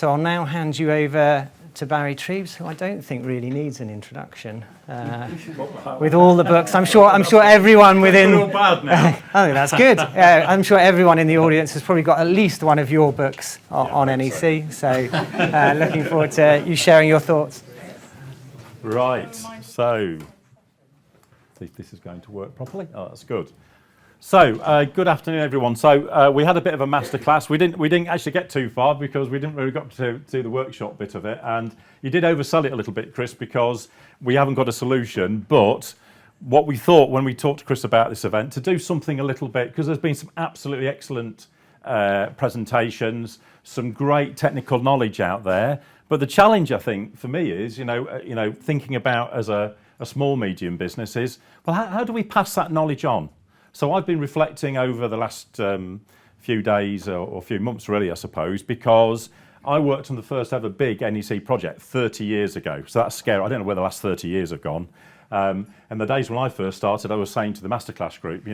So I'll now hand you over to Barry Treves, who I don't think really needs an introduction. With all the books, I'm sure everyone within. All bad now. I think that's good. I'm sure everyone in the audience has probably got at least one of your books on NEC. So looking forward to you sharing your thoughts. Right. So, see if this is going to work properly. Oh, that's good. So, good afternoon, everyone. So, we had a bit of a masterclass. We didn't actually get too far because we didn't really got to do the workshop bit of it. And you did oversell it a little bit, Chris, because we haven't got a solution. But what we thought when we talked to Chris about this event, to do something a little bit, because there's been some absolutely excellent presentations, some great technical knowledge out there. But the challenge, I think, for me is, thinking about as a small, medium business is, well, how do we pass that knowledge on? So I've been reflecting over the last few days or few months, really, I suppose, because I worked on the first ever big NEC project 30 years ago. So that's scary. I don't know where the last 30 years have gone. And the days when I first started, I was saying to the masterclass group,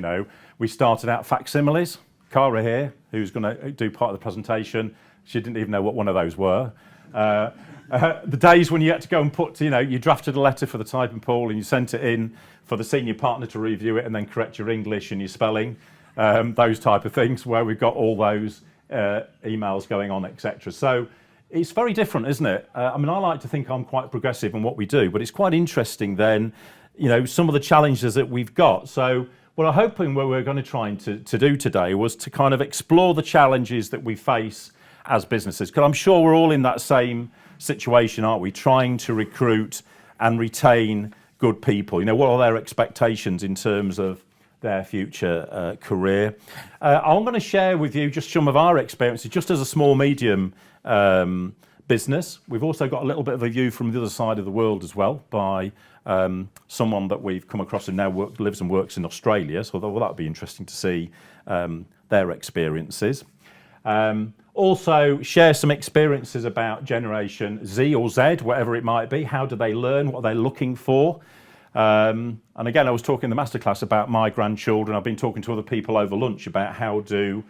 we started out facsimiles. Cara here, who's going to do part of the presentation, she didn't even know what one of those were. The days when you had to go and put, you drafted a letter for the typing pool and you sent it in for the senior partner to review it and then correct your English and your spelling, those type of things where we've got all those emails going on, etc. So it's very different, isn't it? I like to think I'm quite progressive in what we do, but it's quite interesting then, some of the challenges that we've got. So what I'm hoping what we're going to try to do today was to kind of explore the challenges that we face as businesses, because I'm sure we're all in that same situation, aren't we? Trying to recruit and retain good people. What are their expectations in terms of their future career? I'm going to share with you just some of our experiences, just as a small, medium business. We've also got a little bit of a view from the other side of the world as well by someone that we've come across who now lives and works in Australia. So that would be interesting to see their experiences. Also share some experiences about Generation Z or Z, whatever it might be. How do they learn? What are they looking for? And again, I was talking in the masterclass about my grandchildren. I've been talking to other people over lunch about how do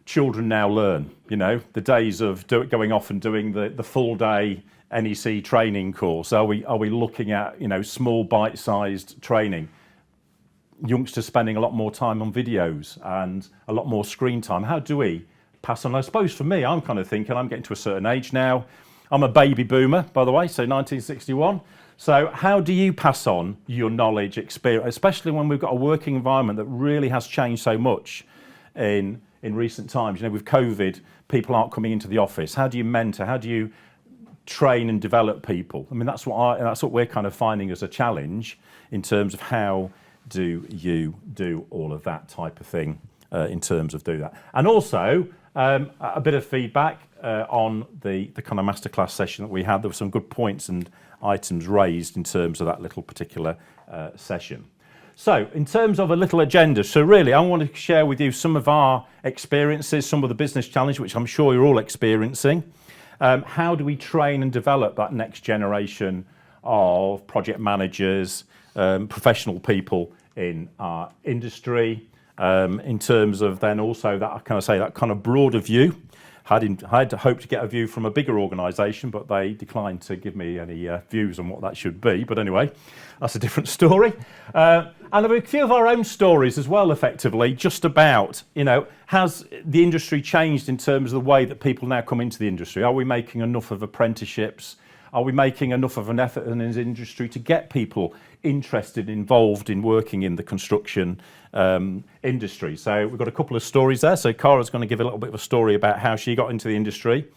children now learn. The days of going off and doing the full day NEC training course. Are we looking at small bite-sized training? Youngsters spending a lot more time on videos and a lot more screen time. How do we pass on? I suppose for me, I'm kind of thinking I'm getting to a certain age now. I'm a baby boomer, by the way, so 1961. So how do you pass on your knowledge, experience, especially when we've got a working environment that really has changed so much in recent times? With COVID, people aren't coming into the office. How do you mentor? How do you train and develop people? That's what we're kind of finding as a challenge in terms of how do you do all of that type of thing in terms of do that. And also, a bit of feedback on the kind of masterclass session that we had. There were some good points and items raised in terms of that little particular session. So in terms of a little agenda, so really I want to share with you some of our experiences, some of the business challenge, which I'm sure you're all experiencing. How do we train and develop that next generation of project managers, professional people in our industry? In terms of then also that kind of broader view. I had hoped to get a view from a bigger organisation, but they declined to give me any views on what that should be. But anyway, that's a different story. And a few of our own stories as well, effectively, just about, has the industry changed in terms of the way that people now come into the industry? Are we making enough of apprenticeships? Are we making enough of an effort in the industry to get people interested, involved in working in the construction industry? So we've got a couple of stories there. So Cara's going to give a little bit of a story about how she got into the industry.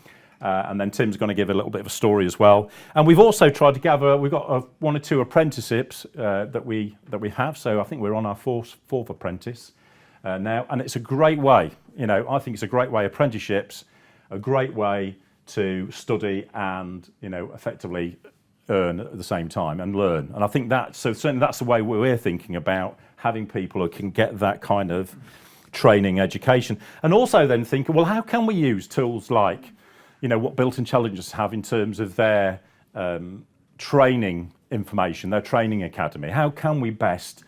And then Tim's going to give a little bit of a story as well. And we've also tried to gather, we've got one or two apprenticeships that we have. So I think we're on our fourth apprentice now. And it's a great way, I think it's a great way, apprenticeships, a great way to study and, effectively earn at the same time and learn. And I think certainly that's the way we're thinking about having people who can get that kind of training, education. And also then think, well, how can we use tools like, what Built Intelligence have in terms of their training information, their training academy? How can we best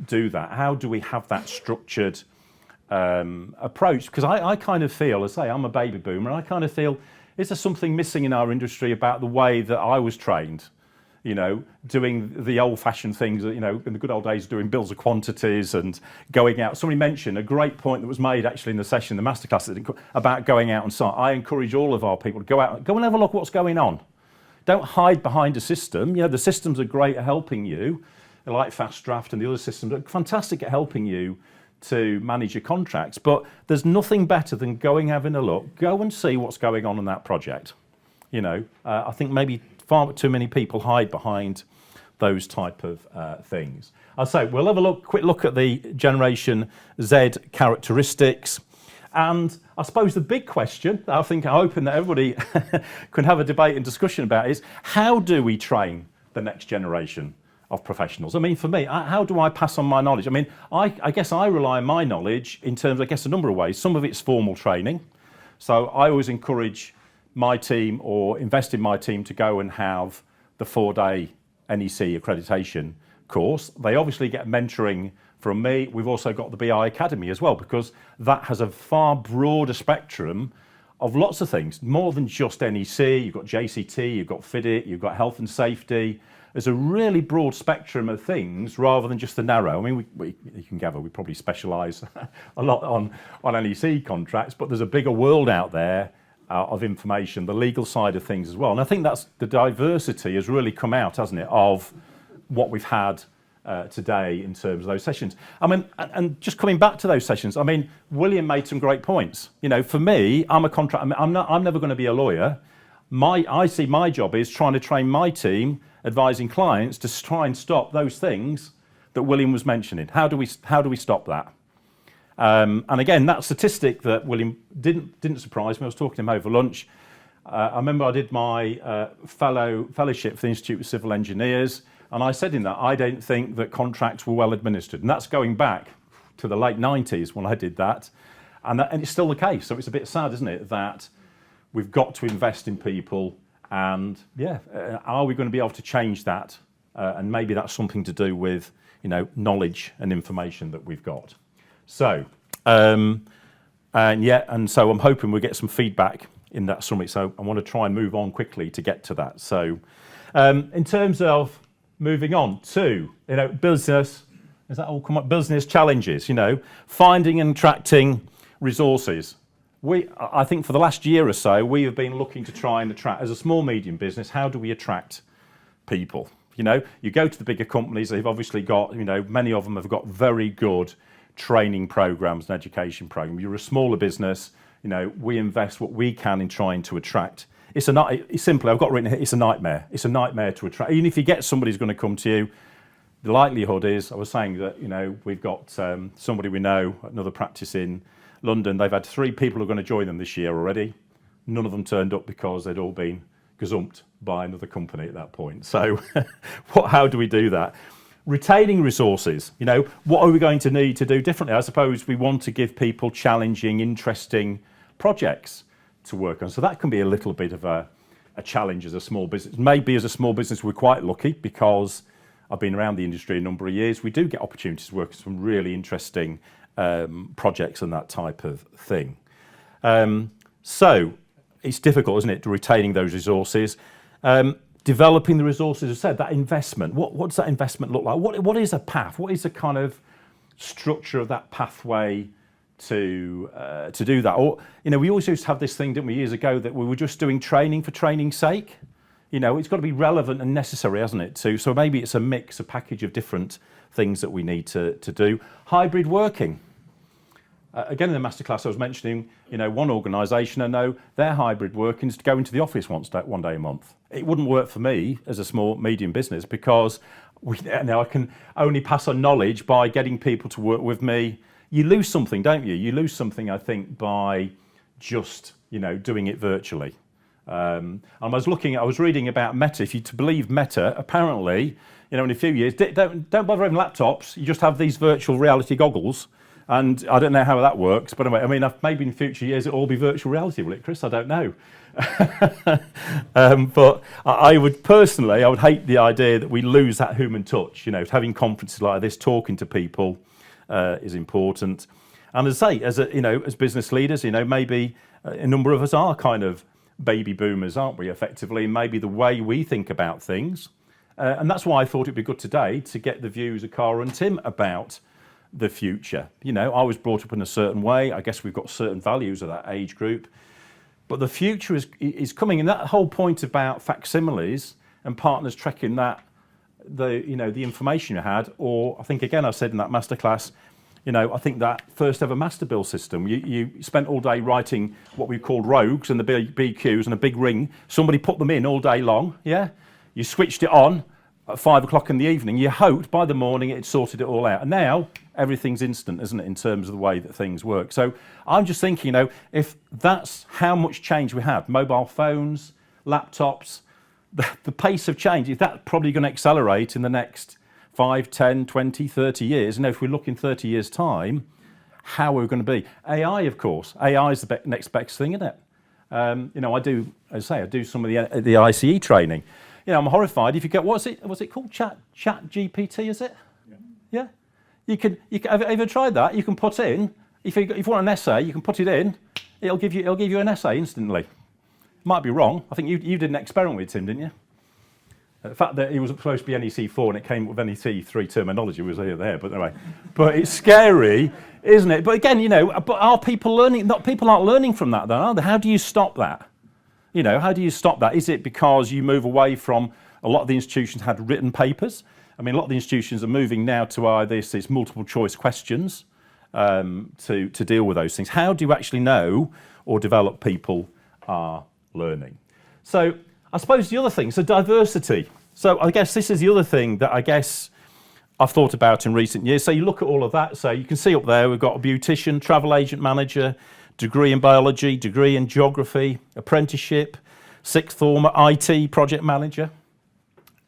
do that? How do we have that structured approach? Because I kind of feel, as I say, I'm a baby boomer, and I kind of feel is there something missing in our industry about the way that I was trained? You know, doing the old-fashioned things, you know, in the good old days, doing bills of quantities and going out. Somebody mentioned a great point that was made actually in the session, the masterclass, about going out on site. I encourage all of our people to go out, go and have a look at what's going on. Don't hide behind a system. You know, the systems are great at helping you, like Fast Draft and the other systems are fantastic at helping you to manage your contracts. But there's nothing better than going having a look. Go and see what's going on in that project. You know, I think maybe far too many people hide behind those type of things. I'll say we'll have a quick look at the Generation Z characteristics. And I suppose the big question, I'm hoping that everybody can have a debate and discussion about is, how do we train the next generation of professionals? I mean, for me, how do I pass on my knowledge? I mean, I guess I rely on my knowledge in terms, I guess, a number of ways. Some of it's formal training. So I always encourage my team or invest in my team to go and have the 4-day NEC accreditation course. They obviously get mentoring from me. We've also got the BI Academy as well, because that has a far broader spectrum of lots of things, more than just NEC. You've got JCT, you've got FIDIT, you've got health and safety. There's a really broad spectrum of things rather than just the narrow. I mean, you can gather we probably specialise a lot on NEC contracts, but there's a bigger world out there of information, the legal side of things as well. And I think that's the diversity has really come out, hasn't it, of what we've had today in terms of those sessions. I mean, and just coming back to those sessions, I mean, William made some great points. You know, for me, I'm a contract. I'm never going to be a lawyer. I see my job is trying to train my team, advising clients to try and stop those things that William was mentioning. How do we stop that? And again, that statistic that William didn't surprise me. I was talking to him over lunch. I remember I did my fellowship for the Institute of Civil Engineers, and I said in that I don't think that contracts were well administered, and that's going back to the late 90s when I did that, and it's still the case. So it's a bit sad, isn't it, that we've got to invest in people, and are we going to be able to change that? And maybe that's something to do with, you know, knowledge and information that we've got. So, and so I'm hoping we'll get some feedback in that summit. So I want to try and move on quickly to get to that. So, in terms of moving on to, you know, business, does that all come up? Business challenges, you know, finding and attracting resources. I think for the last year or so, we have been looking to try and attract, as a small, medium business, how do we attract people? You know, you go to the bigger companies, they've obviously got, you know, many of them have got very good training programs and education programs. You're a smaller business, you know, we invest what we can in trying to attract. It's simply, I've got written here, it's a nightmare. It's a nightmare to attract. Even if you get somebody who's going to come to you, the likelihood is, I was saying that, you know, we've got somebody we know, another practice in London, they've had 3 people who are going to join them this year already. None of them turned up because they'd all been gazumped by another company at that point. So how do we do that? Retaining resources, you know, what are we going to need to do differently? I suppose we want to give people challenging, interesting projects to work on. So that can be a little bit of a challenge as a small business. Maybe as a small business, we're quite lucky because I've been around the industry a number of years. We do get opportunities to work on some really interesting projects and that type of thing. So it's difficult, isn't it, to retaining those resources. Developing the resources, as I said, that investment. What does that investment look like? What is a path? What is the kind of structure of that pathway to do that? Or, you know, we always used to have this thing, didn't we, years ago, that we were just doing training for training's sake. You know, it's got to be relevant and necessary, hasn't it? So maybe it's a mix, a package of different things that we need to do. Hybrid working. Again, in the masterclass, I was mentioning, you know, one organisation, I know their hybrid working is to go into the office one day a month. It wouldn't work for me as a small, medium business because I can only pass on knowledge by getting people to work with me. You lose something, don't you? You lose something, I think, by just, you know, doing it virtually. And I was reading about Meta. If you to believe Meta, apparently, you know, in a few years, don't bother having laptops. You just have these virtual reality goggles. And I don't know how that works, but anyway, I mean, maybe in future years it'll all be virtual reality, will it, Chris? I don't know. But I would hate the idea that we lose that human touch. You know, having conferences like this, talking to people is important. And as I say, as business leaders, you know, maybe a number of us are kind of baby boomers, aren't we, effectively, and maybe the way we think about things. And that's why I thought it'd be good today to get the views of Cara and Tim about the future. You know, I was brought up in a certain way. I guess we've got certain values of that age group. But the future is coming, and that whole point about facsimiles and partners tracking that, the information you had, or I think again I said in that masterclass, I think that first ever master bill system, you spent all day writing what we called rogues and the BQs and a big ring. Somebody put them in all day long, yeah? You switched it on at 5 o'clock in the evening. You hoped by the morning it sorted it all out. And now everything's instant, isn't it, in terms of the way that things work. So I'm just thinking, if that's how much change we have, mobile phones, laptops, the pace of change, if that's probably going to accelerate in the next 5, 10, 20, 30 years, and if we look in 30 years' time, how are we going to be? AI, of course. AI is the next best thing, isn't it? I do some of the ICE training. I'm horrified if you get, what's it called? Chat GPT, is it? Yeah. You can have you ever tried that? You can put in, if you want an essay, you can put it in, it'll give you an essay instantly. Might be wrong. I think you did an experiment with Tim, didn't you? The fact that he was supposed to be NEC 4 and it came with NEC 3 terminology was there, but anyway. But it's scary, isn't it? But again, but are people learning? People aren't learning from that, though, are they? How do you stop that? How do you stop that? Is it because you move away from, a lot of the institutions had written papers? I mean, a lot of the institutions are moving now to these multiple choice questions to deal with those things. How do you actually know or develop people are learning? So I suppose the other thing, so diversity. So I guess this is the other thing that I guess I've thought about in recent years. So you look at all of that. So you can see up there, we've got a beautician, travel agent manager, degree in biology, degree in geography, apprenticeship, sixth form IT project manager.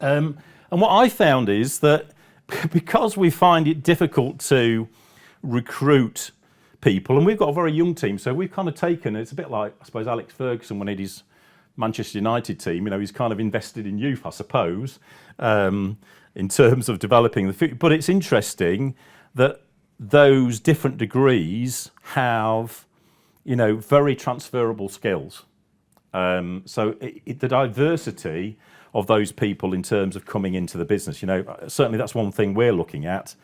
And what I found is that because we find it difficult to recruit people, and we've got a very young team, so we've kind of taken, it's a bit like, I suppose, Alex Ferguson when he had his Manchester United team, he's kind of invested in youth, I suppose, in terms of developing the future. But it's interesting that those different degrees have very transferable skills. So the diversity of those people in terms of coming into the business, certainly that's one thing we're looking at.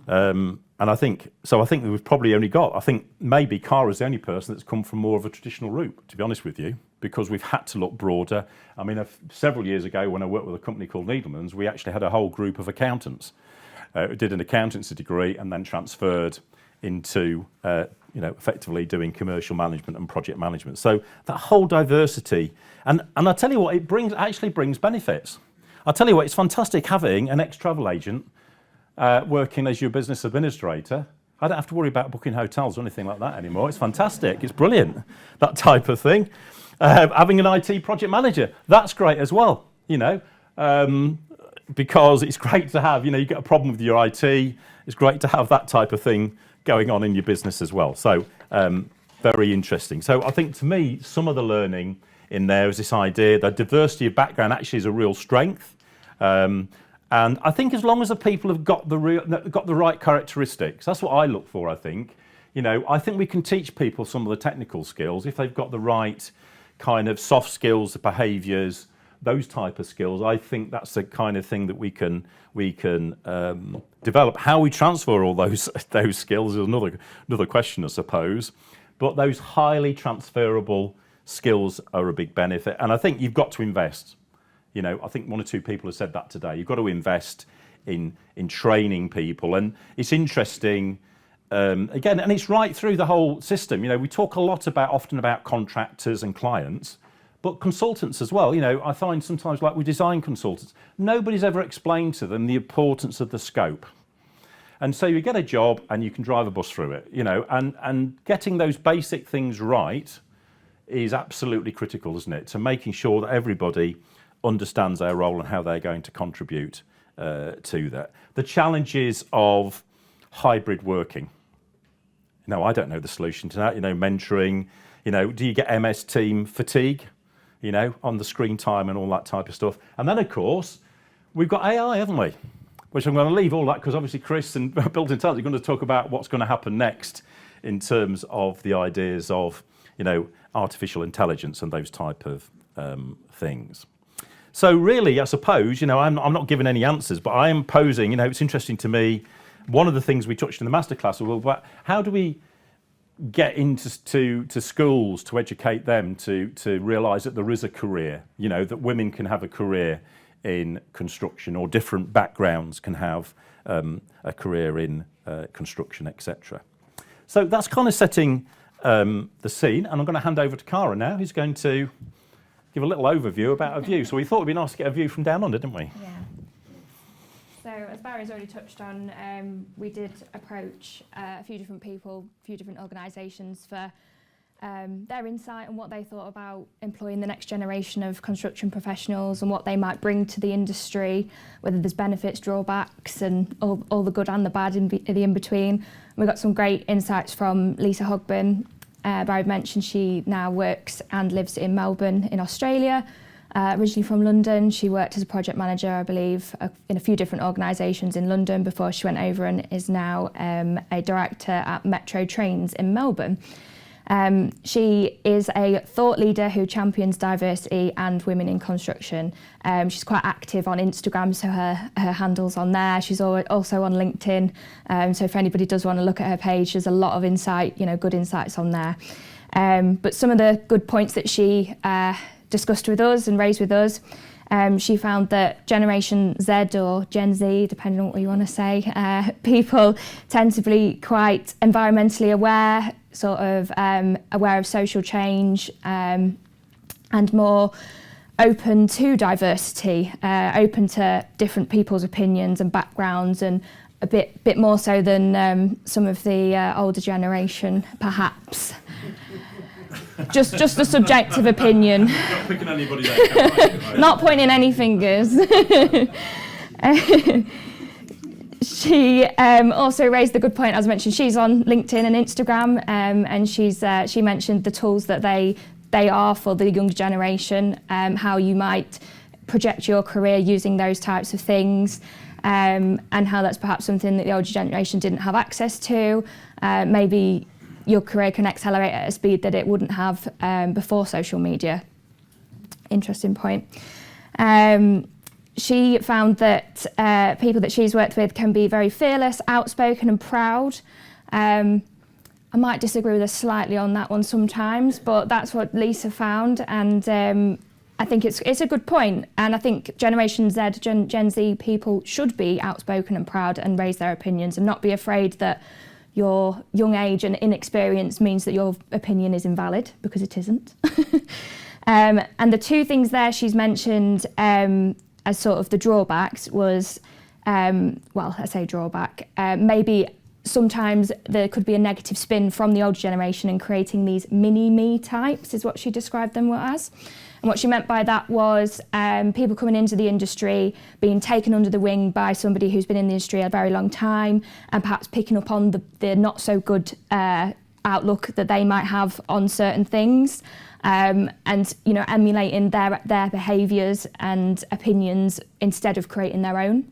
And I think that we've probably only got, I think maybe Cara's the only person that's come from more of a traditional route, to be honest with you, because we've had to look broader. I mean, several years ago when I worked with a company called Needleman's, we actually had a whole group of accountants who did an accountancy degree and then transferred into effectively doing commercial management and project management. So that whole diversity, and I tell you what, it actually brings benefits. I'll tell you what, it's fantastic having an ex-travel agent working as your business administrator. I don't have to worry about booking hotels or anything like that anymore. It's fantastic. It's brilliant, that type of thing. Having an IT project manager, that's great as well, because it's great to have, you get a problem with your IT. It's great to have that type of thing going on in your business as well. So very interesting. So I think to me, some of the learning in there is this idea that diversity of background actually is a real strength. And I think as long as the people have got the right characteristics, that's what I look for, I think. I think we can teach people some of the technical skills if they've got the right kind of soft skills, the behaviours, those type of skills. I think that's the kind of thing that we can develop. How we transfer all those skills is another question, I suppose. But those highly transferable skills are a big benefit, and I think you've got to invest. I think one or two people have said that today. You've got to invest in training people, and it's interesting. Again, and it's right through the whole system. We talk a lot often about contractors and clients, but consultants as well. I find sometimes, like with design consultants, nobody's ever explained to them the importance of the scope. And so you get a job and you can drive a bus through it, and getting those basic things right is absolutely critical, isn't it? To making sure that everybody understands their role and how they're going to contribute to that. The challenges of hybrid working. I don't know the solution to that. Mentoring, do you get MS team fatigue, on the screen time and all that type of stuff? And then, of course, we've got AI, haven't we? Which I'm going to leave all that because obviously Chris and Built Intelligence are going to talk about what's going to happen next in terms of the ideas of, artificial intelligence and those type of things. So really, I suppose, I'm not giving any answers, but I am posing, it's interesting to me. One of the things we touched in the masterclass was how do we get into to schools to educate them to realise that there is a career, that women can have a career in construction, or different backgrounds can have a career in construction, etc. So that's kind of setting the scene, and I'm going to hand over to Cara now, who's going to give a little overview about a view. So we thought it'd be nice to get a view from down under, didn't we? Yeah. So as Barry's already touched on, we did approach a few different people, a few different organisations for their insight on what they thought about employing the next generation of construction professionals and what they might bring to the industry, whether there's benefits, drawbacks, and all the good and the bad in the in-between. We got some great insights from Lisa Hogburn. Barry mentioned she now works and lives in Melbourne in Australia. Originally from London, she worked as a project manager, I believe, in a few different organisations in London before she went over and is now a director at Metro Trains in Melbourne. She is a thought leader who champions diversity and women in construction. She's quite active on Instagram, so her handle's on there. She's also on LinkedIn, so if anybody does want to look at her page, there's a lot of insight, good insights on there. But some of the good points that she discussed with us and raised with us, she found that Generation Z or Gen Z, depending on what you want to say, people tend to be quite environmentally aware, sort of aware of social change, and more open to diversity, open to different people's opinions and backgrounds, and a bit more so than some of the older generation, perhaps. Just a subjective opinion. You're not picking anybody there. Not pointing any fingers. She also raised the good point, as mentioned, she's on LinkedIn and Instagram, and she mentioned the tools that they are for the younger generation, how you might project your career using those types of things, and how that's perhaps something that the older generation didn't have access to. Maybe your career can accelerate at a speed that it wouldn't have before social media. Interesting point. She found that people that she's worked with can be very fearless, outspoken and proud. I might disagree with her slightly on that one sometimes, but that's what Lisa found, and I think it's a good point. And I think Generation Z, Gen Z people should be outspoken and proud and raise their opinions and not be afraid that your young age and inexperience means that your opinion is invalid, because it isn't. And the two things there she's mentioned as sort of the drawbacks was, well, I say drawback, maybe sometimes there could be a negative spin from the older generation in creating these mini-me types, is what she described them as. And what she meant by that was people coming into the industry, being taken under the wing by somebody who's been in the industry a very long time, and perhaps picking up on the not so good outlook that they might have on certain things, and emulating their behaviours and opinions instead of creating their own.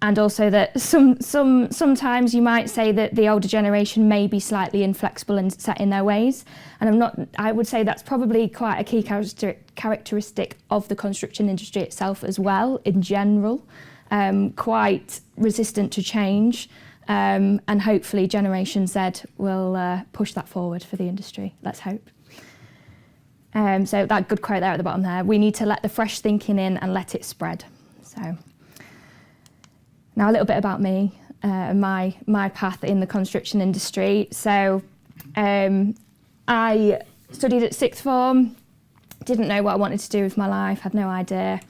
And also that sometimes you might say that the older generation may be slightly inflexible and set in their ways. And I would say that's probably quite a key characteristic of the construction industry itself as well, in general, quite resistant to change. And hopefully Generation Z will push that forward for the industry, let's hope. So that good quote there at the bottom there, we need to let the fresh thinking in and let it spread. So. Now a little bit about me, my path in the construction industry. So I studied at sixth form, didn't know what I wanted to do with my life, had no idea.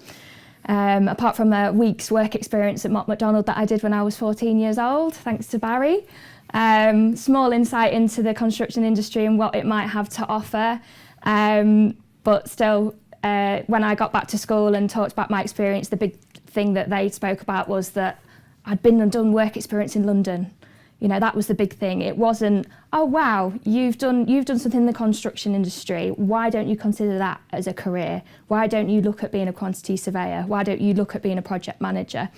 Apart from a week's work experience at Mott MacDonald that I did when I was 14 years old, thanks to Barry. Small insight into the construction industry and what it might have to offer. But still, when I got back to school and talked about my experience, the big thing that they spoke about was that I'd been and done work experience in London. That was the big thing. It wasn't, oh wow, you've done something in the construction industry. Why don't you consider that as a career? Why don't you look at being a quantity surveyor? Why don't you look at being a project manager?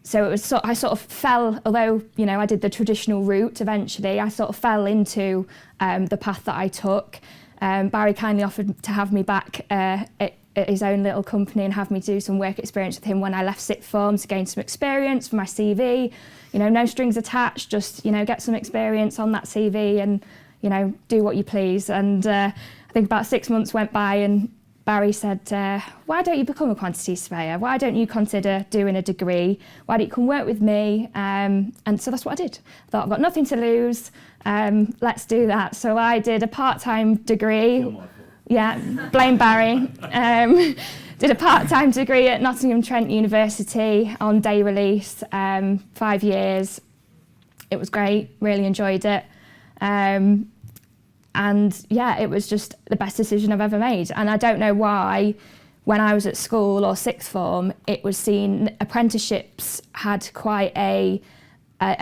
So it was I sort of fell, although I did the traditional route eventually, I sort of fell into the path that I took. Barry kindly offered to have me back at his own little company and have me do some work experience with him when I left sixth form to gain some experience for my CV. No strings attached, just get some experience on that CV and do what you please. And I think about 6 months went by and Barry said, why don't you become a quantity surveyor? Why don't you consider doing a degree? Why don't you come work with me? And so that's what I did. I thought, I've got nothing to lose, let's do that. So I did a part-time degree. Yeah, blame Barry. Did a part-time degree at Nottingham Trent University on day release, 5 years. It was great, really enjoyed it. And yeah, it was just the best decision I've ever made. And I don't know why, when I was at school or sixth form, it was seen, apprenticeships had quite a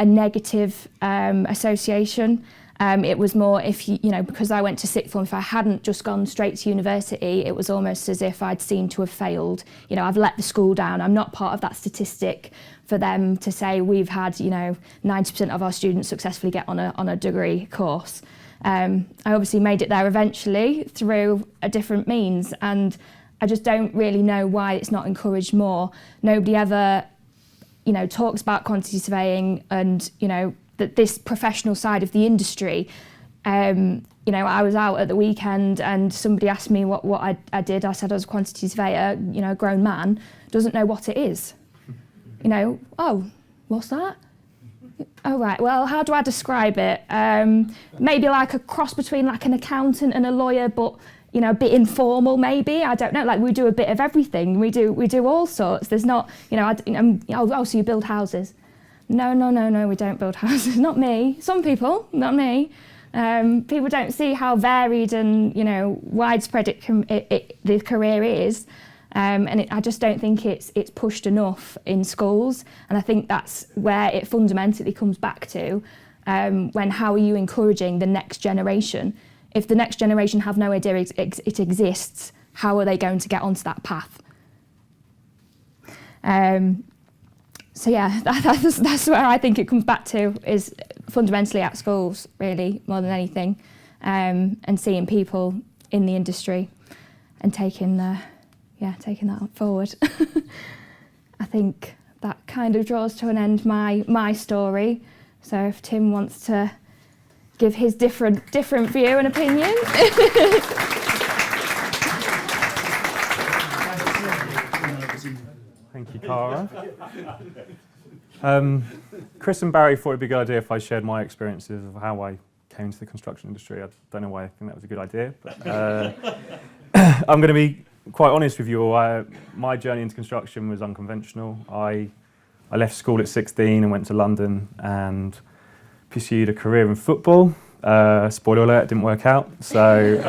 negative association. It was more if because I went to sixth form, if I hadn't just gone straight to university, it was almost as if I'd seemed to have failed. I've let the school down. I'm not part of that statistic for them to say we've had 90% of our students successfully get on a degree course. I obviously made it there eventually through a different means, and I just don't really know why it's not encouraged more. Nobody ever, talks about quantity surveying and, that this professional side of the industry. I was out at the weekend and somebody asked me what I did. I said I was a quantity surveyor. A grown man doesn't know what it is. Oh, what's that? Oh, right. Well, how do I describe it? Maybe like a cross between like an accountant and a lawyer, but, a bit informal maybe. I don't know. Like we do a bit of everything. We do all sorts. There's not, so you build houses. No, we don't build houses. Not me. Some people, not me. People don't see how varied and, widespread the career is. I just don't think it's pushed enough in schools, and I think that's where it fundamentally comes back to. When how are you encouraging the next generation? If the next generation have no idea it exists, how are they going to get onto that path? So yeah, that's where I think it comes back to, is fundamentally at schools, really, more than anything, and seeing people in the industry and taking that forward. I think that kind of draws to an end my story. So if Tim wants to give his different view and opinion. Thank you, Cara. Chris and Barry thought it'd be a good idea if I shared my experiences of how I came into the construction industry. I don't know why I think that was a good idea, but I'm going to be quite honest with you all. My journey into construction was unconventional. I left school at 16 and went to London and pursued a career in football. Spoiler alert, it didn't work out. So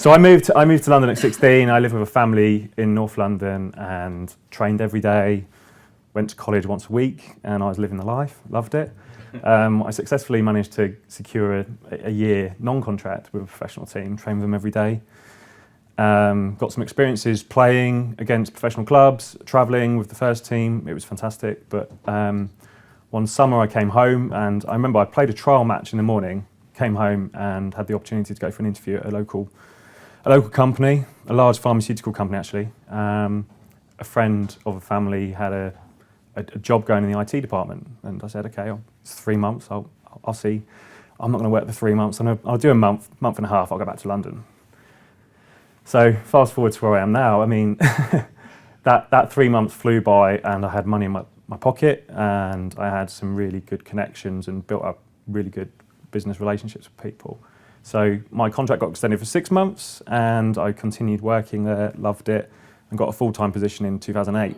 I moved to London at 16. I lived with a family in North London and trained every day. Went to college once a week, and I was living the life. Loved it. I successfully managed to secure a year non-contract with a professional team. Trained with them every day. Got some experiences playing against professional clubs, travelling with the first team. It was fantastic. But one summer I came home, and I remember I played a trial match in the morning, came home and had the opportunity to go for an interview at a local company, a large pharmaceutical company actually. A friend of a family had a job going in the IT department, and I said, okay, it's 3 months, I'll see. I'm not going to work for 3 months, I'll do a month and a half, I'll go back to London. So fast forward to where I am now. I mean, that 3 months flew by, and I had money in my pocket, and I had some really good connections and built up really good business relationships with people. So my contract got extended for 6 months, and I continued working there, loved it, and got a full-time position in 2008.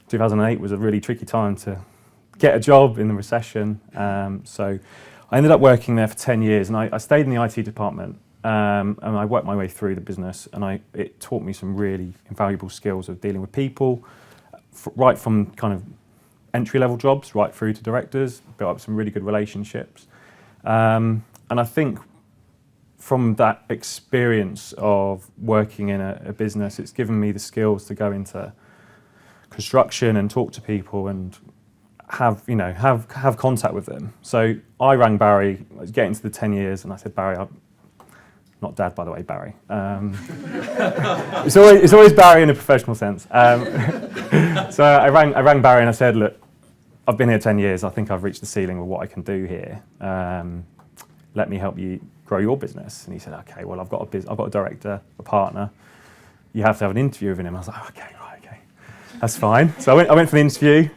2008 was a really tricky time to get a job in the recession. So I ended up working there for 10 years, and I stayed in the IT department. And I worked my way through the business, and it taught me some really invaluable skills of dealing with people, right from kind of entry-level jobs right through to directors, built up some really good relationships. And I think from that experience of working in a business, it's given me the skills to go into construction and talk to people and have contact with them. So I rang Barry, I was getting to the 10 years, and I said, Barry, not Dad, by the way, Barry. It's always Barry in a professional sense. So I rang Barry and I said, look, I've been here 10 years. I think I've reached the ceiling with what I can do here. Let me help you grow your business. And he said, okay, well, I've got a director, a partner. You have to have an interview with him. I was like, okay, that's fine. So I went for the interview.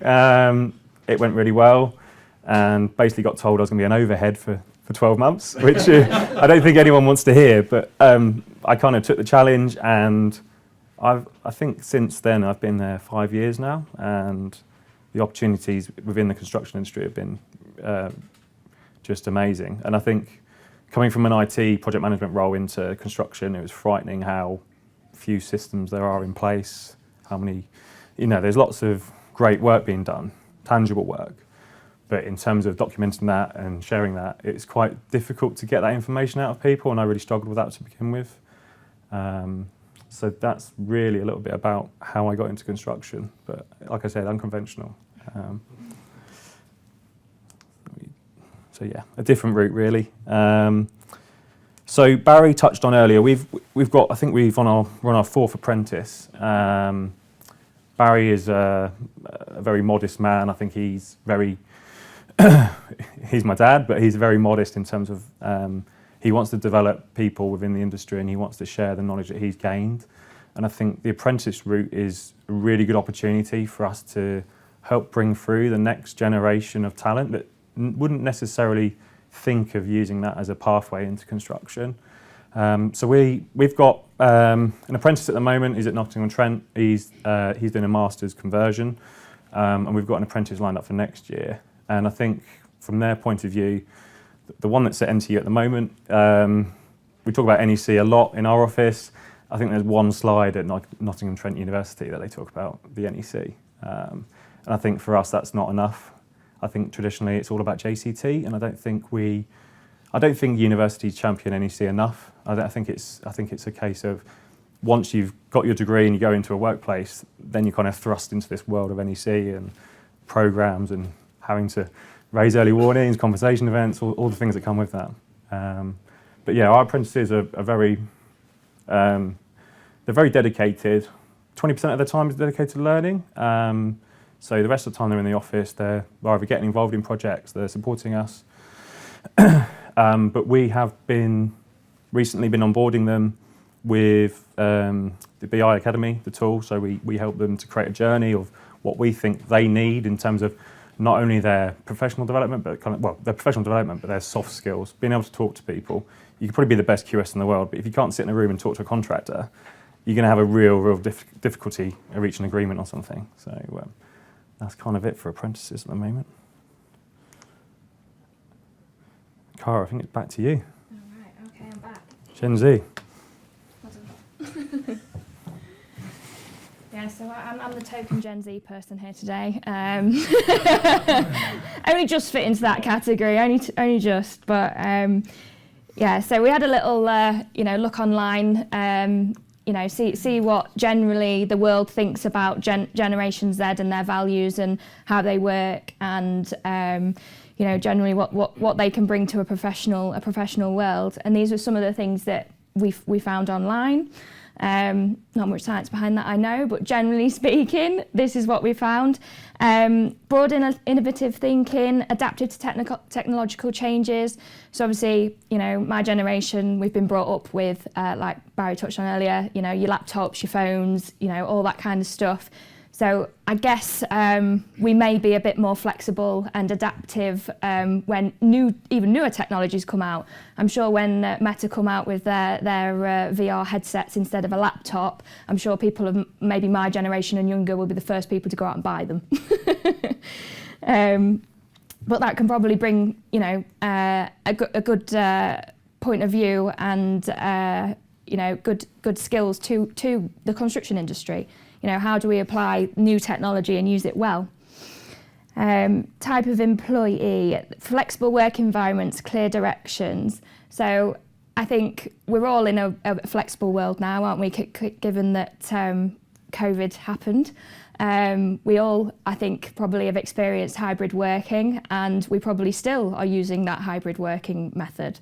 It went really well, and basically got told I was going to be an overhead for 12 months, which I don't think anyone wants to hear. But I kind of took the challenge, and I think since then I've been there 5 years now, and the opportunities within the construction industry have been just amazing. And I think coming from an IT project management role into construction, it was frightening how few systems there are in place, how many, there's lots of great work being done, tangible work. But in terms of documenting that and sharing that, it's quite difficult to get that information out of people, and I really struggled with that to begin with. So that's really a little bit about how I got into construction, but like I said, unconventional. So yeah, a different route really. So Barry touched on earlier, we've got, I think we're on our fourth apprentice. Barry is a very modest man. I think he's he's my dad, but he's very modest in terms of he wants to develop people within the industry, and he wants to share the knowledge that he's gained. And I think the apprentice route is a really good opportunity for us to help bring through the next generation of talent that wouldn't necessarily think of using that as a pathway into construction. So we've got an apprentice at the moment. He's at Nottingham-on-Trent. He's doing a master's conversion, and we've got an apprentice lined up for next year. And I think from their point of view, the one that's at NTU at the moment, we talk about NEC a lot in our office. I think there's one slide at Nottingham-Trent University that they talk about the NEC. And I think for us, that's not enough. I think traditionally it's all about JCT, and I don't think universities champion NEC enough. I think it's a case of once you've got your degree and you go into a workplace, then you're kind of thrust into this world of NEC and programs and having to raise early warnings, conversation events, all the things that come with that. But yeah, our apprentices are very, they're very dedicated. 20% of their time is dedicated to learning. So the rest of the time they're in the office, they're either getting involved in projects, they're supporting us. But we have recently been onboarding them with the BI Academy, the tool. So we help them to create a journey of what we think they need in terms of not only their professional development, but their professional development, but their soft skills, being able to talk to people. You could probably be the best QS in the world, but if you can't sit in a room and talk to a contractor, you're going to have a real difficulty reaching an agreement on something. So that's kind of it for apprentices at the moment. Cara, I think it's back to you. All right, okay, I'm back. Gen Z. Yeah, so I'm the token Gen Z person here today. Only just fit into that category, only just. But yeah, so we had a little, look online. See what generally the world thinks about Generation Z and their values and how they work, and generally what they can bring to a professional world. And these are some of the things that we found online. Not much science behind that, I know, but generally speaking, this is what we found. Broad innovative thinking, adaptive to technological changes. So obviously, my generation, we've been brought up with, like Barry touched on earlier, your laptops, your phones, all that kind of stuff. So I guess we may be a bit more flexible and adaptive when even newer technologies come out. I'm sure when Meta come out with their VR headsets instead of a laptop, I'm sure people of maybe my generation and younger will be the first people to go out and buy them. But that can probably bring a good point of view and good skills to the construction industry. How do we apply new technology and use it well? Type of employee, flexible work environments, clear directions. So I think we're all in a flexible world now, aren't we? Given that COVID happened. We all, I think, probably have experienced hybrid working, and we probably still are using that hybrid working method.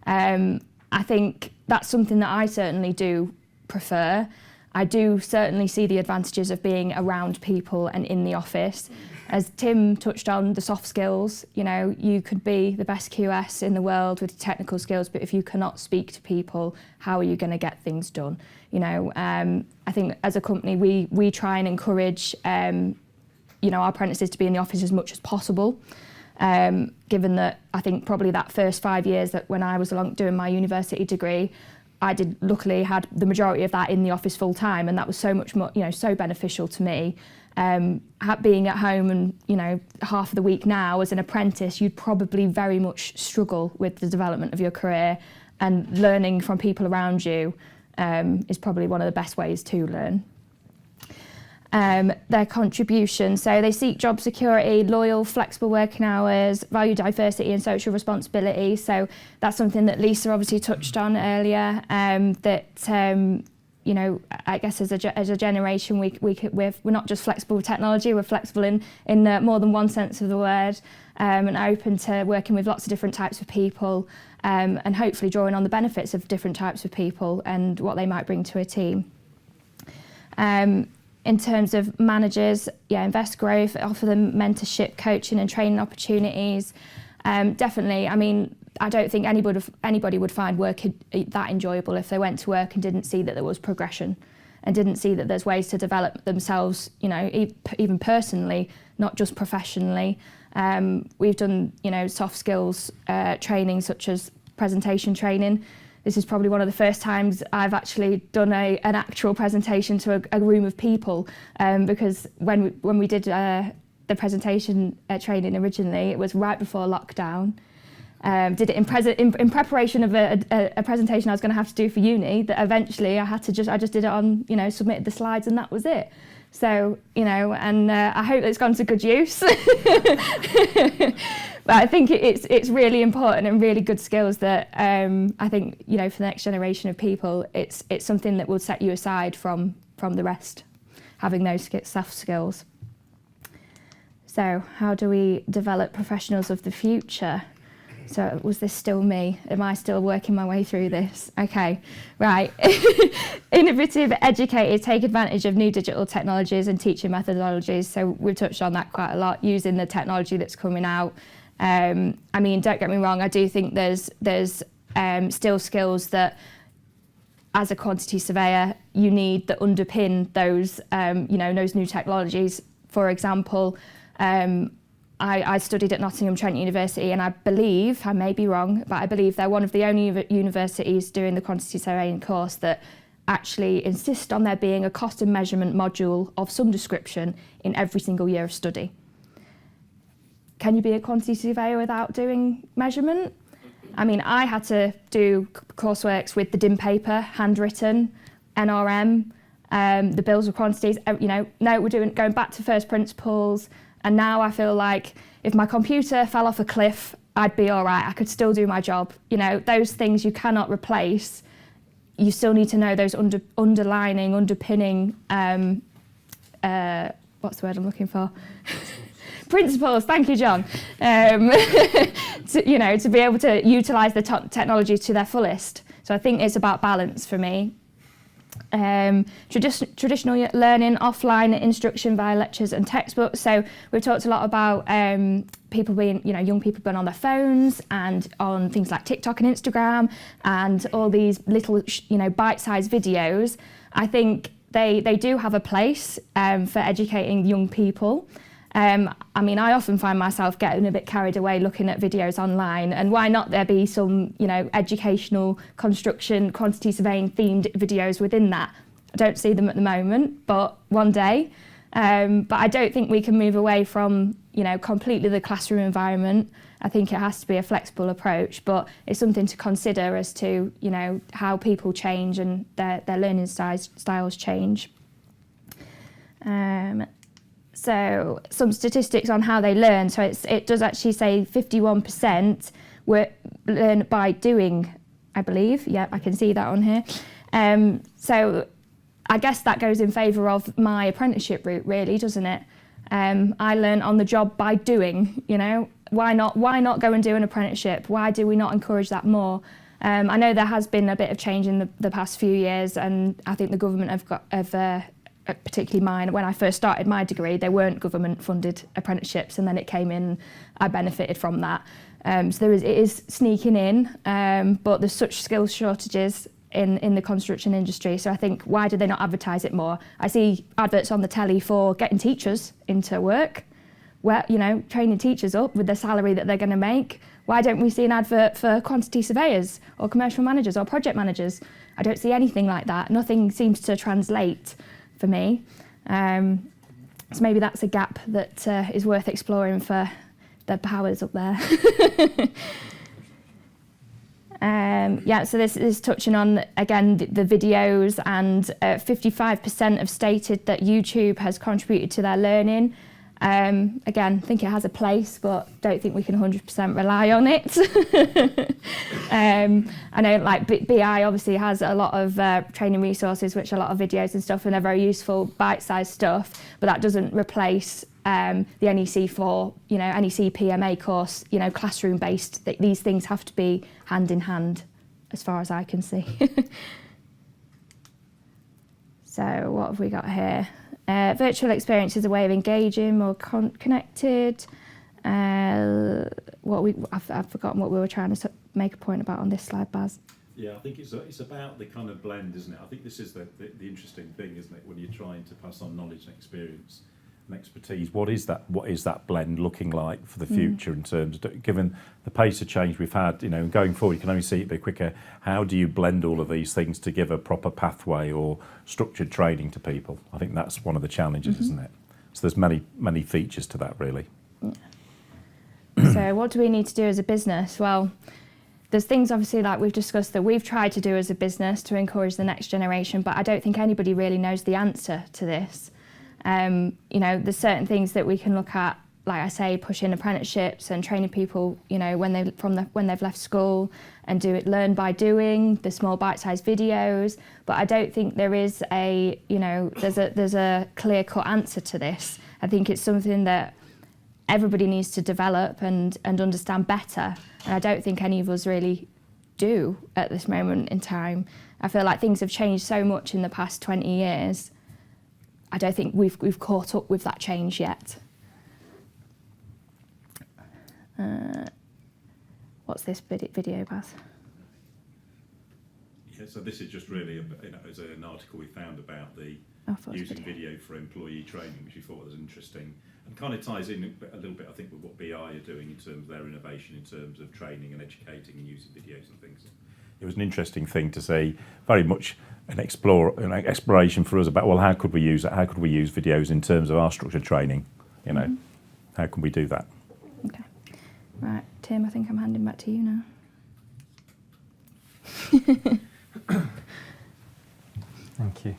I think that's something that I certainly do prefer. I do certainly see the advantages of being around people and in the office. As Tim touched on, the soft skills, you know, you could be the best QS in the world with technical skills, but if you cannot speak to people, how are you going to get things done? You know, I think as a company, we try and encourage, you know, our apprentices to be in the office as much as possible. Given that I think probably that first 5 years that when I was doing my university degree, I luckily had the majority of that in the office full time, and that was so much more, you know, so beneficial to me. Being at home and, you know, half of the week now as an apprentice, you'd probably very much struggle with the development of your career, and learning from people around you is probably one of the best ways to learn. Their contribution. So they seek job security, loyal, flexible working hours, value diversity and social responsibility. So that's something that Lisa obviously touched on earlier, you know, I guess as a generation, we're not just flexible with technology, we're flexible in more than one sense of the word, and open to working with lots of different types of people, and hopefully drawing on the benefits of different types of people and what they might bring to a team. In terms of managers, invest growth, offer them mentorship, coaching and training opportunities. Definitely, I mean, I don't think anybody would find work that enjoyable if they went to work and didn't see that there was progression and didn't see that there's ways to develop themselves, you know, even personally, not just professionally. We've done, you know, soft skills training such as presentation training. This is probably one of the first times I've actually done an actual presentation to a room of people, because when we did the presentation training originally, it was right before lockdown. Did it in preparation of a presentation I was going to have to do for uni, that eventually I just did it on, you know, submitted the slides and that was it. So, you know, and I hope it's gone to good use. But I think it's really important and really good skills that I think, you know, for the next generation of people, it's something that will set you aside from the rest, having those soft skills. So how do we develop professionals of the future? So was this still me? Am I still working my way through this? Okay, right. Innovative educators take advantage of new digital technologies and teaching methodologies. So we've touched on that quite a lot, using the technology that's coming out. I mean, don't get me wrong, I do think there's still skills that, as a quantity surveyor, you need that underpin those, you know, those new technologies. For example, I studied at Nottingham Trent University, and I believe, I may be wrong, but I believe they're one of the only universities doing the quantity surveying course that actually insist on there being a cost and measurement module of some description in every single year of study. Can you be a quantity surveyor without doing measurement? I mean, I had to do courseworks with the DIN paper, handwritten, NRM, the bills of quantities, you know, no, we're going back to first principles. And now I feel like if my computer fell off a cliff, I'd be all right. I could still do my job. You know, those things you cannot replace. You still need to know those underpinning, what's the word I'm looking for? Principles, thank you, John. You know, to be able to utilise the technology to their fullest. So I think it's about balance for me. Traditional learning, offline instruction via lectures and textbooks. So we've talked a lot about people being, you know, young people being on their phones and on things like TikTok and Instagram and all these little, you know, bite-sized videos. I think they do have a place for educating young people. I mean, I often find myself getting a bit carried away looking at videos online, and why not there be some, you know, educational construction, quantity surveying themed videos within that? I don't see them at the moment, but one day. But I don't think we can move away from, you know, completely the classroom environment. I think it has to be a flexible approach, but it's something to consider as to, you know, how people change and their learning styles change. So some statistics on how they learn. So it does actually say 51% learn by doing, I believe. Yeah, I can see that on here. So I guess that goes in favour of my apprenticeship route, really, doesn't it? I learn on the job by doing, you know. Why not go and do an apprenticeship? Why do we not encourage that more? I know there has been a bit of change in the past few years, and I think the government have particularly mine, when I first started my degree, there weren't government funded apprenticeships, and then it came in, I benefited from that. So it is sneaking in, but there's such skills shortages in the construction industry. So I think, why do they not advertise it more? I see adverts on the telly for getting teachers into work, where, you know, training teachers up with the salary that they're going to make. Why don't we see an advert for quantity surveyors or commercial managers or project managers? I don't see anything like that. Nothing seems to translate for me. So maybe that's a gap that is worth exploring for the powers up there. Yeah, so this is touching on, again, the videos, and 55% have stated that YouTube has contributed to their learning. Again, I think it has a place, but don't think we can 100% rely on it. I know, like, BI obviously has a lot of training resources, which are a lot of videos and stuff, and they're very useful, bite-sized stuff, but that doesn't replace the NEC you know, NEC PMA course, you know, classroom-based. These things have to be hand in hand, as far as I can see. So what have we got here? Virtual experience is a way of engaging, more connected. I've forgotten what we were trying to make a point about on this slide, Baz. Yeah, I think it's about the kind of blend, isn't it? I think this is the interesting thing, isn't it? When you're trying to pass on knowledge and experience and expertise, what is that blend looking like for the future in terms of, given the pace of change we've had, you know, going forward, you can only see it a bit quicker. How do you blend all of these things to give a proper pathway or structured training to people? I think that's one of the challenges, isn't it? So there's many features to that, really. Yeah. So what do we need to do as a business? Well, there's things, obviously, like we've discussed, that we've tried to do as a business to encourage the next generation, but I don't think anybody really knows the answer to this. You know, there's certain things that we can look at, like I say, pushing apprenticeships and training people, you know, when they've left school, and learn by doing, the small bite-sized videos. But I don't think there is there's a clear-cut answer to this. I think it's something that everybody needs to develop and understand better. And I don't think any of us really do at this moment in time. I feel like things have changed so much in the past 20 years. I don't think we've caught up with that change yet. What's this video, Baz? Yeah, so this is just really, as an article we found about the using video for employee training, which we thought was interesting, and kind of ties in a little bit, I think, with what BI are doing in terms of their innovation, in terms of training and educating and using videos and things. It was an interesting thing to see, very much an exploration for us about, well, how could we use that? How could we use videos in terms of our structured training? You know, how can we do that? Okay. Right, Tim, I think I'm handing back to you now. Thank you.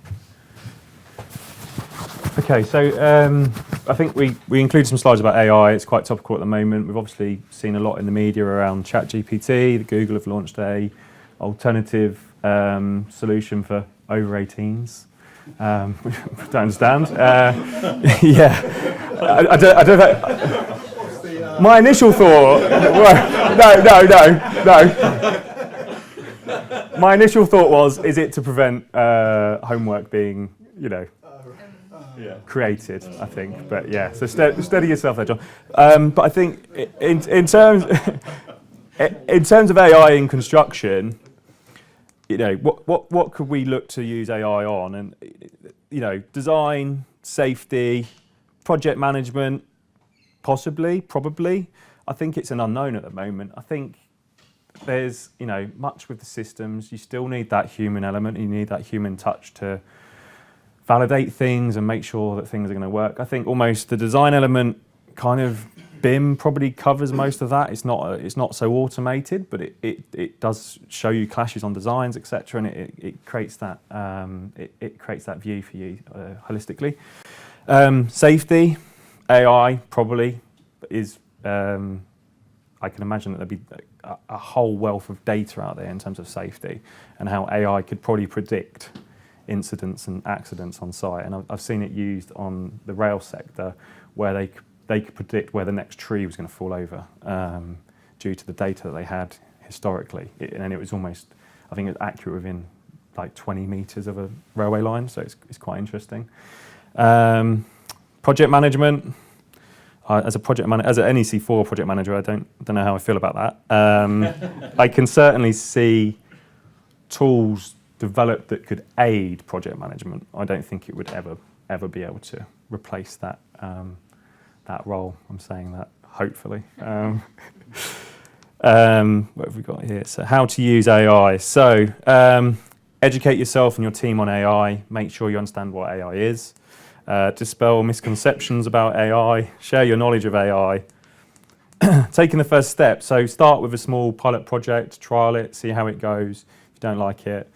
Okay, so I think we included some slides about AI. It's quite topical at the moment. We've obviously seen a lot in the media around ChatGPT. Google have launched a alternative solution for over 18s, which I don't understand. Yeah, I don't know. My initial thought, no. My initial thought was, is it to prevent homework being, you know, created, I think. But yeah, so steady yourself there, John. But I think in terms of AI in construction, you know, what could we look to use AI on? And, you know, design, safety, project management, possibly, probably. I think it's an unknown at the moment. I think there's, you know, much with the systems. You still need that human element. You need that human touch to validate things and make sure that things are going to work. I think almost the design element, kind of BIM probably covers most of that. It's not so automated, but it does show you clashes on designs, etc., and it creates that it creates that view for you holistically. Safety, AI probably is. I can imagine that there'd be a whole wealth of data out there in terms of safety, and how AI could probably predict incidents and accidents on site. And I've seen it used on the rail sector where they could predict where the next tree was going to fall over due to the data that they had historically. And it was almost, I think it was accurate within like 20 metres of a railway line, so it's quite interesting. Project management. As an NEC4 project manager, I don't know how I feel about that. I can certainly see tools developed that could aid project management. I don't think it would ever be able to replace that role. I'm saying that hopefully. What have we got here? So how to use AI. So educate yourself and your team on AI. Make sure you understand what AI is. Dispel misconceptions about AI, share your knowledge of AI. Taking the first step, so start with a small pilot project, trial it, see how it goes. If you don't like it,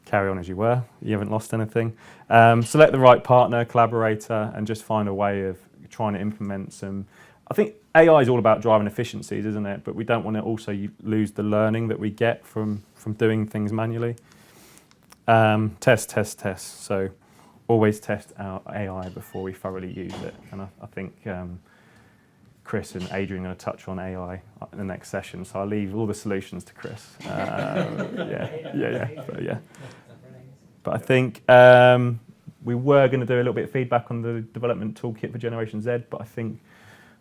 carry on as you were, you haven't lost anything. Select the right partner, collaborator, and just find a way of trying to implement some. I think AI is all about driving efficiencies, isn't it? But we don't want to also lose the learning that we get from doing things manually. Test. So always test our AI before we thoroughly use it. And I think Chris and Adrian are going to touch on AI in the next session, so I'll leave all the solutions to Chris. But I think we were going to do a little bit of feedback on the development toolkit for Generation Z, but I think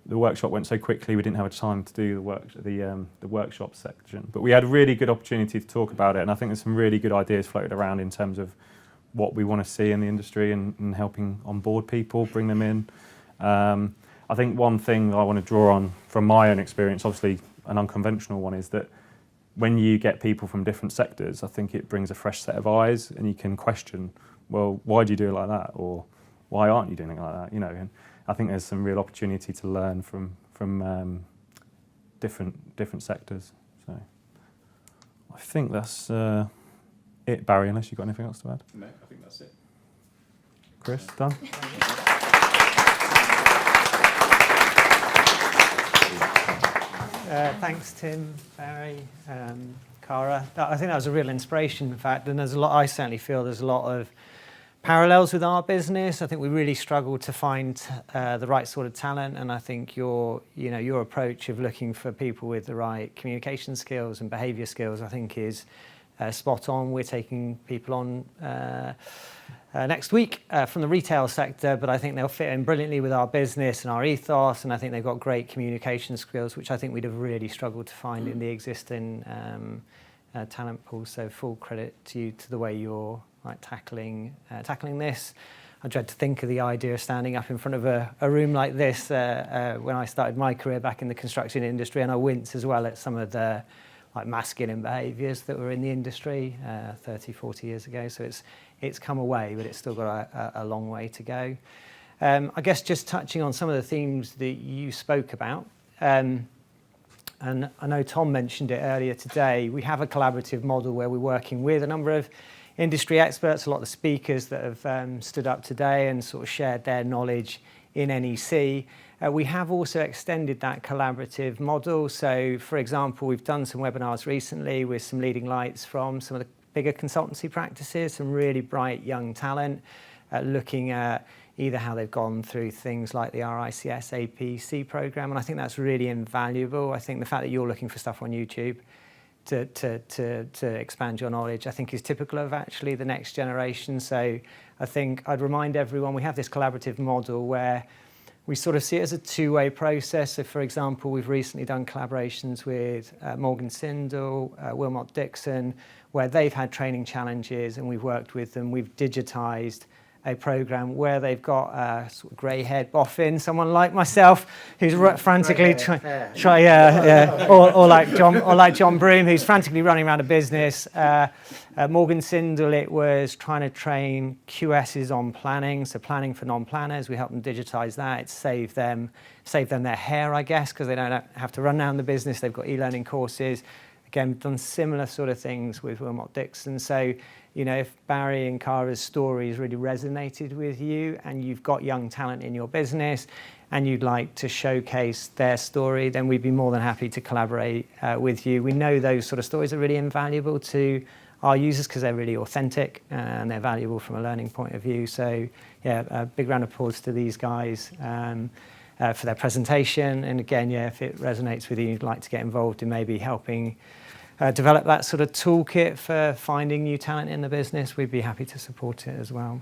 the workshop went so quickly we didn't have time to do the workshop section. But we had a really good opportunity to talk about it, and I think there's some really good ideas floated around in terms of what we want to see in the industry and helping onboard people, bring them in. I think one thing I want to draw on from my own experience, obviously an unconventional one, is that when you get people from different sectors, I think it brings a fresh set of eyes, and you can question, well, why do you do it like that? Or why aren't you doing it like that? You know, and I think there's some real opportunity to learn from different sectors. So I think that's it, Barry, unless you've got anything else to add. No, I think that's it. Chris, done? Thanks, Tim, Barry, Cara. I think that was a real inspiration, in fact, and there's a lot. I certainly feel there's a lot of parallels with our business. I think we really struggle to find the right sort of talent, and I think your approach of looking for people with the right communication skills and behaviour skills, I think, is spot on. We're taking people on next week from the retail sector, but I think they'll fit in brilliantly with our business and our ethos, and I think they've got great communication skills, which I think we'd have really struggled to find in the existing talent pool. So full credit to you to the way you're tackling this. I dread to think of the idea of standing up in front of a room like this when I started my career back in the construction industry, and I wince as well at some of the masculine behaviours that were in the industry 30, 40 years ago. So it's come away, but it's still got a long way to go. I guess just touching on some of the themes that you spoke about, and I know Tom mentioned it earlier today, we have a collaborative model where we're working with a number of industry experts, a lot of the speakers that have stood up today and sort of shared their knowledge in NEC. We have also extended that collaborative model. So, for example, we've done some webinars recently with some leading lights from some of the bigger consultancy practices, some really bright young talent, looking at either how they've gone through things like the RICS APC program. And I think that's really invaluable. I think the fact that you're looking for stuff on YouTube to expand your knowledge, I think, is typical of actually the next generation. So I think I'd remind everyone we have this collaborative model where we sort of see it as a two-way process. So, for example, we've recently done collaborations with Morgan Sindall, Wilmot Dixon, where they've had training challenges and we've worked with them. We've digitised a program where they've got a sort of grey-haired boffin, someone like myself, who's frantically or like John Broom, who's frantically running around a business. Morgan Sindall, it was trying to train QSs on planning, so planning for non-planners. We helped them digitise that. It saved them their hair, I guess, because they don't have to run down the business. They've got e-learning courses. Again, we've done similar sort of things with Wilmot Dixon. So, if Barry and Cara's stories really resonated with you and you've got young talent in your business and you'd like to showcase their story, then we'd be more than happy to collaborate with you. We know those sort of stories are really invaluable to our users because they're really authentic and they're valuable from a learning point of view. So yeah, a big round of applause to these guys for their presentation. And again, yeah, if it resonates with you, you'd like to get involved in maybe helping develop that sort of toolkit for finding new talent in the business, we'd be happy to support it as well.